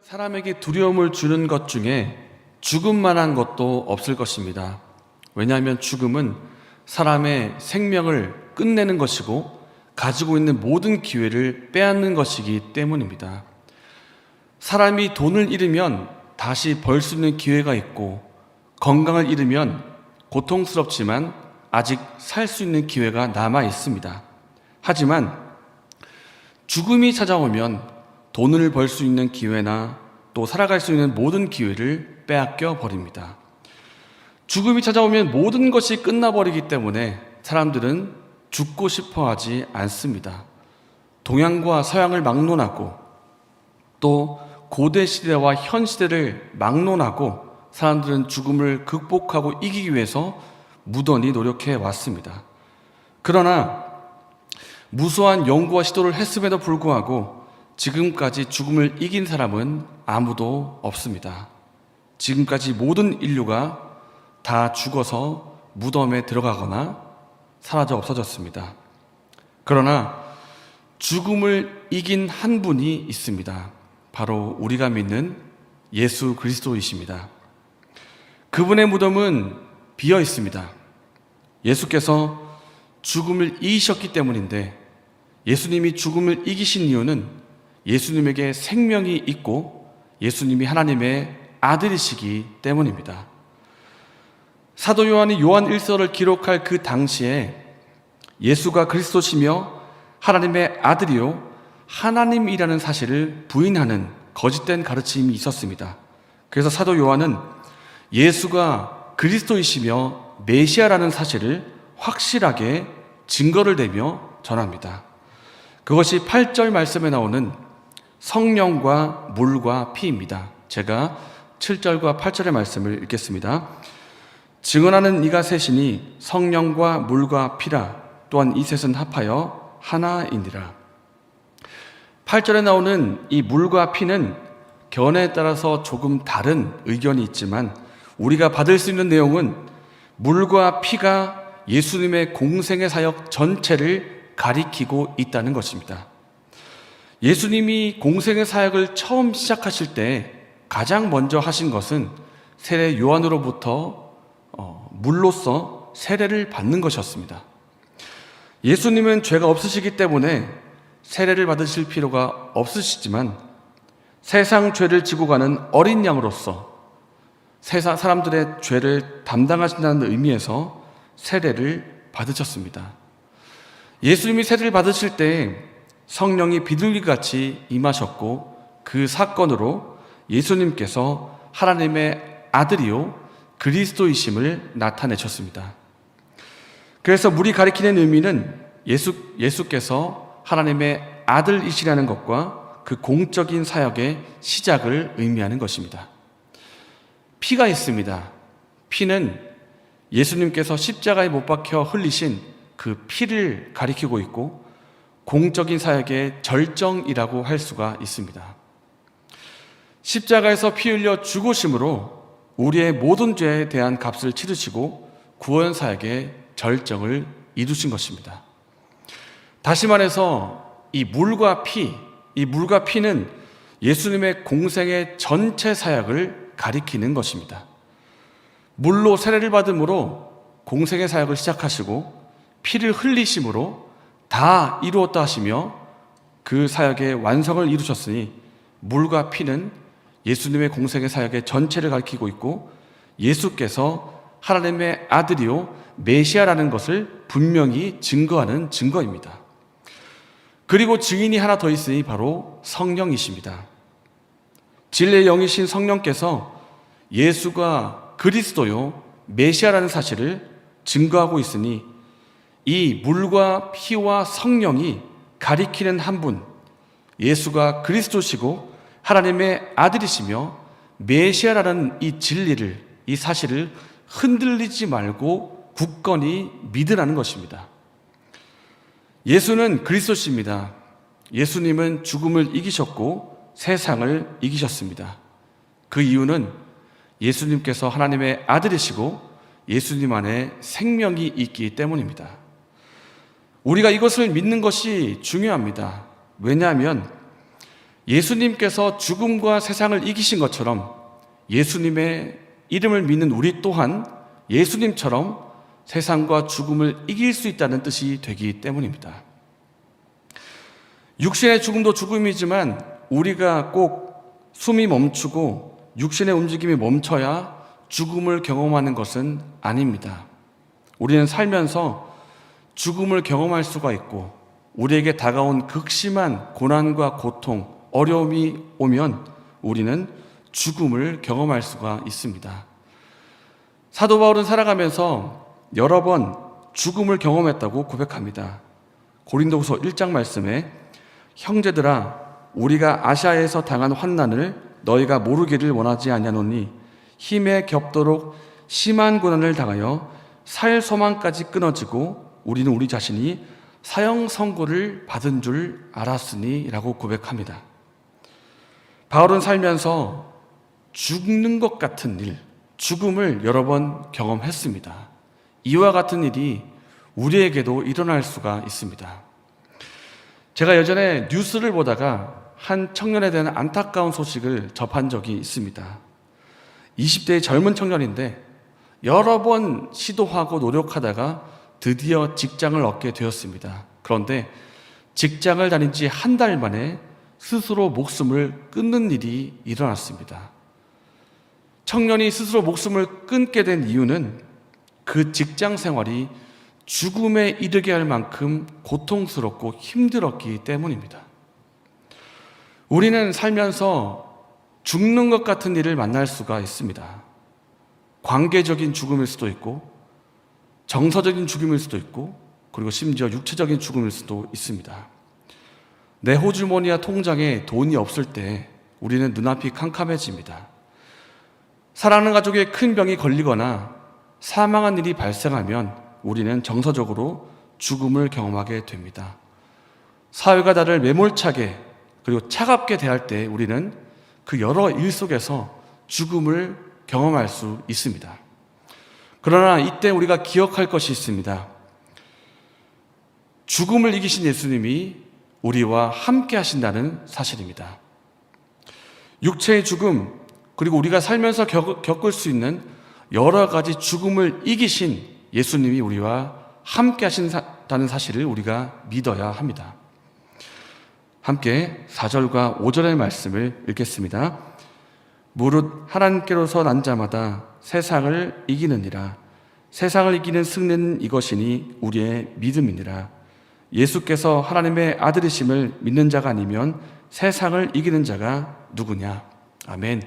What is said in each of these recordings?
사람에게 두려움을 주는 것 중에 죽음만한 것도 없을 것입니다. 왜냐하면 죽음은 사람의 생명을 끝내는 것이고 가지고 있는 모든 기회를 빼앗는 것이기 때문입니다. 사람이 돈을 잃으면 다시 벌 수 있는 기회가 있고, 건강을 잃으면 고통스럽지만 아직 살 수 있는 기회가 남아 있습니다. 하지만 죽음이 찾아오면 돈을 벌 수 있는 기회나 또 살아갈 수 있는 모든 기회를 빼앗겨 버립니다. 죽음이 찾아오면 모든 것이 끝나버리기 때문에 사람들은 죽고 싶어 하지 않습니다. 동양과 서양을 막론하고 또 고대 시대와 현 시대를 막론하고 사람들은 죽음을 극복하고 이기기 위해서 무던히 노력해 왔습니다. 그러나 무수한 연구와 시도를 했음에도 불구하고 지금까지 죽음을 이긴 사람은 아무도 없습니다. 지금까지 모든 인류가 다 죽어서 무덤에 들어가거나 사라져 없어졌습니다. 그러나 죽음을 이긴 한 분이 있습니다. 바로 우리가 믿는 예수 그리스도이십니다. 그분의 무덤은 비어 있습니다. 예수께서 죽음을 이기셨기 때문인데, 예수님이 죽음을 이기신 이유는 예수님에게 생명이 있고 예수님이 하나님의 아들이시기 때문입니다. 사도 요한이 요한 1서를 기록할 그 당시에 예수가 그리스도시며 하나님의 아들이요 하나님이라는 사실을 부인하는 거짓된 가르침이 있었습니다. 그래서 사도 요한은 예수가 그리스도이시며 메시아라는 사실을 확실하게 증거를 대며 전합니다. 그것이 8절 말씀에 나오는 성령과 물과 피입니다. 제가 7절과 8절의 말씀을 읽겠습니다. 증언하는 이가 셋이니 성령과 물과 피라. 또한 이 셋은 합하여 하나이니라. 8절에 나오는 이 물과 피는 견해에 따라서 조금 다른 의견이 있지만 우리가 받을 수 있는 내용은 물과 피가 예수님의 공생의 사역 전체를 가리키고 있다는 것입니다. 예수님이 공생의 사역을 처음 시작하실 때 가장 먼저 하신 것은 세례 요한으로부터 물로써 세례를 받는 것이었습니다. 예수님은 죄가 없으시기 때문에 세례를 받으실 필요가 없으시지만 세상 죄를 지고 가는 어린 양으로서 세상 사람들의 죄를 담당하신다는 의미에서 세례를 받으셨습니다. 예수님이 세례를 받으실 때 성령이 비둘기같이 임하셨고, 그 사건으로 예수님께서 하나님의 아들이요 그리스도이심을 나타내셨습니다. 그래서 물이 가리키는 의미는 예수께서 하나님의 아들이시라는 것과 그 공적인 사역의 시작을 의미하는 것입니다. 피가 있습니다. 피는 예수님께서 십자가에 못 박혀 흘리신 그 피를 가리키고 있고 공적인 사역의 절정이라고 할 수가 있습니다. 십자가에서 피 흘려 죽으심으로 우리의 모든 죄에 대한 값을 치르시고 구원 사역의 절정을 이루신 것입니다. 다시 말해서 이 물과 피는 예수님의 공생의 전체 사역을 가리키는 것입니다. 물로 세례를 받음으로 공생의 사역을 시작하시고 피를 흘리심으로 다 이루었다 하시며 그 사역의 완성을 이루셨으니 물과 피는 예수님의 공생의 사역의 전체를 가리키고 있고 예수께서 하나님의 아들이요 메시아라는 것을 분명히 증거하는 증거입니다. 그리고 증인이 하나 더 있으니 바로 성령이십니다. 진리의 영이신 성령께서 예수가 그리스도요 메시아라는 사실을 증거하고 있으니 이 물과 피와 성령이 가리키는 한 분, 예수가 그리스도시고 하나님의 아들이시며 메시아라는 이 진리를, 이 사실을 흔들리지 말고 굳건히 믿으라는 것입니다. 예수는 그리스도십니다. 예수님은 죽음을 이기셨고 세상을 이기셨습니다. 그 이유는 예수님께서 하나님의 아들이시고 예수님 안에 생명이 있기 때문입니다. 우리가 이것을 믿는 것이 중요합니다. 왜냐하면 예수님께서 죽음과 세상을 이기신 것처럼 예수님의 이름을 믿는 우리 또한 예수님처럼 세상과 죽음을 이길 수 있다는 뜻이 되기 때문입니다. 육신의 죽음도 죽음이지만 우리가 꼭 숨이 멈추고 육신의 움직임이 멈춰야 죽음을 경험하는 것은 아닙니다. 우리는 살면서 죽음을 경험할 수가 있고 우리에게 다가온 극심한 고난과 고통, 어려움이 오면 우리는 죽음을 경험할 수가 있습니다. 사도 바울은 살아가면서 여러 번 죽음을 경험했다고 고백합니다. 고린도후서 1장 말씀에 형제들아 우리가 아시아에서 당한 환난을 너희가 모르기를 원하지 아니하노니 힘에 겹도록 심한 고난을 당하여 살 소망까지 끊어지고 우리는 우리 자신이 사형 선고를 받은 줄 알았으니 라고 고백합니다. 바울은 살면서 죽는 것 같은 일, 죽음을 여러 번 경험했습니다. 이와 같은 일이 우리에게도 일어날 수가 있습니다. 제가 예전에 뉴스를 보다가 한 청년에 대한 안타까운 소식을 접한 적이 있습니다. 20대의 젊은 청년인데 여러 번 시도하고 노력하다가 드디어 직장을 얻게 되었습니다. 그런데 직장을 다닌 지 한 달 만에 스스로 목숨을 끊는 일이 일어났습니다. 청년이 스스로 목숨을 끊게 된 이유는 그 직장 생활이 죽음에 이르게 할 만큼 고통스럽고 힘들었기 때문입니다. 우리는 살면서 죽는 것 같은 일을 만날 수가 있습니다. 관계적인 죽음일 수도 있고 정서적인 죽음일 수도 있고 그리고 심지어 육체적인 죽음일 수도 있습니다. 내 호주머니와 통장에 돈이 없을 때 우리는 눈앞이 캄캄해집니다. 사랑하는 가족의 큰 병이 걸리거나 사망한 일이 발생하면 우리는 정서적으로 죽음을 경험하게 됩니다. 사회가 나를 매몰차게 그리고 차갑게 대할 때 우리는 그 여러 일 속에서 죽음을 경험할 수 있습니다. 그러나 이때 우리가 기억할 것이 있습니다. 죽음을 이기신 예수님이 우리와 함께 하신다는 사실입니다. 육체의 죽음 그리고 우리가 살면서 겪을 수 있는 여러 가지 죽음을 이기신 예수님이 우리와 함께 하신다는 사실을 우리가 믿어야 합니다. 함께 4절과 5절의 말씀을 읽겠습니다. 무릇 하나님께로서 난 자마다 세상을 이기느니라. 세상을 이기는 승리는 이것이니 우리의 믿음이니라. 예수께서 하나님의 아들이심을 믿는 자가 아니면 세상을 이기는 자가 누구냐? 아멘.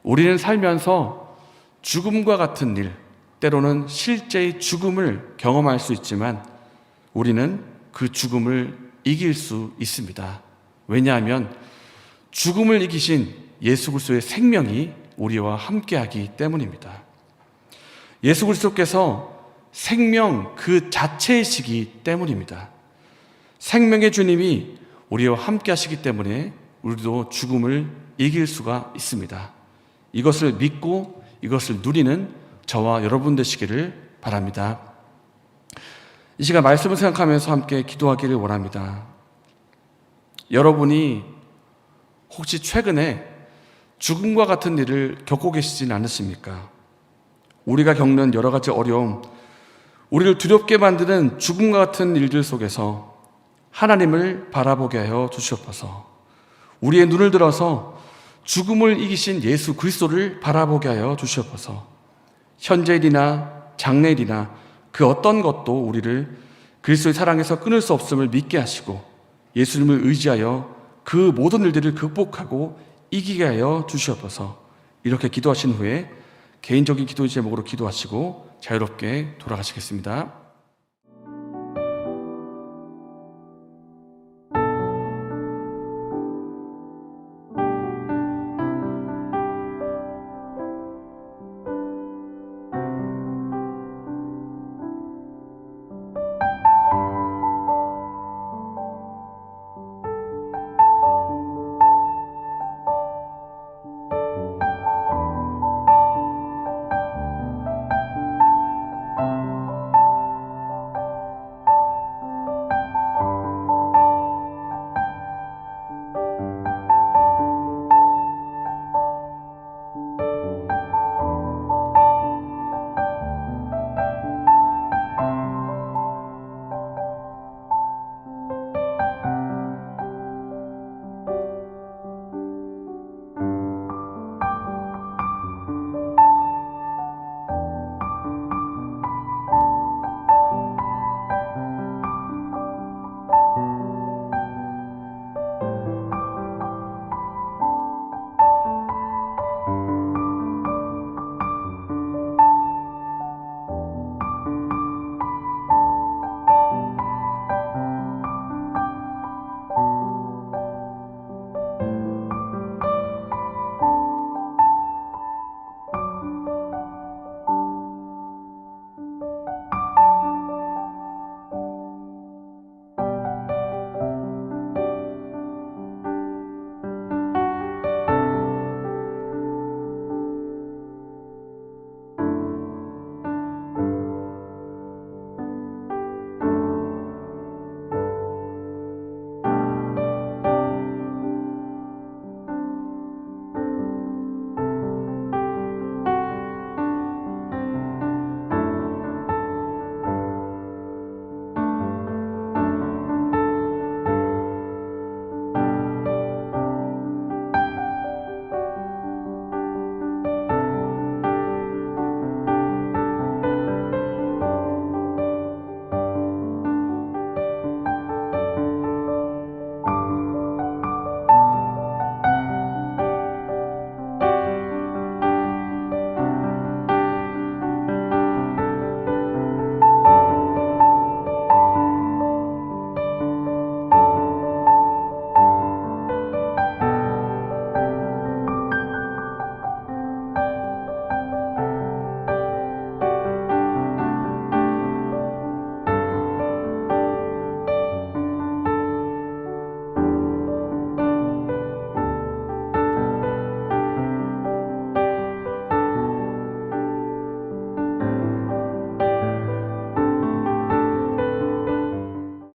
우리는 살면서 죽음과 같은 일, 때로는 실제의 죽음을 경험할 수 있지만 우리는 그 죽음을 이길 수 있습니다. 왜냐하면 죽음을 이기신 예수 그리스도의 생명이 우리와 함께하기 때문입니다. 예수 그리스도께서 생명 그 자체이시기 때문입니다. 생명의 주님이 우리와 함께 하시기 때문에 우리도 죽음을 이길 수가 있습니다. 이것을 믿고 이것을 누리는 저와 여러분 되시기를 바랍니다. 이 시간 말씀을 생각하면서 함께 기도하기를 원합니다. 여러분이 혹시 최근에 죽음과 같은 일을 겪고 계시진 않으십니까? 우리가 겪는 여러 가지 어려움, 우리를 두렵게 만드는 죽음과 같은 일들 속에서 하나님을 바라보게 하여 주시옵소서. 우리의 눈을 들어서 죽음을 이기신 예수 그리스도를 바라보게 하여 주시옵소서. 현재일이나 장래일이나 그 어떤 것도 우리를 그리스도의 사랑에서 끊을 수 없음을 믿게 하시고 예수님을 의지하여 그 모든 일들을 극복하고 이기게 하여 주시옵소서. 이렇게 기도하신 후에 개인적인 기도의 제목으로 기도하시고 자유롭게 돌아가시겠습니다.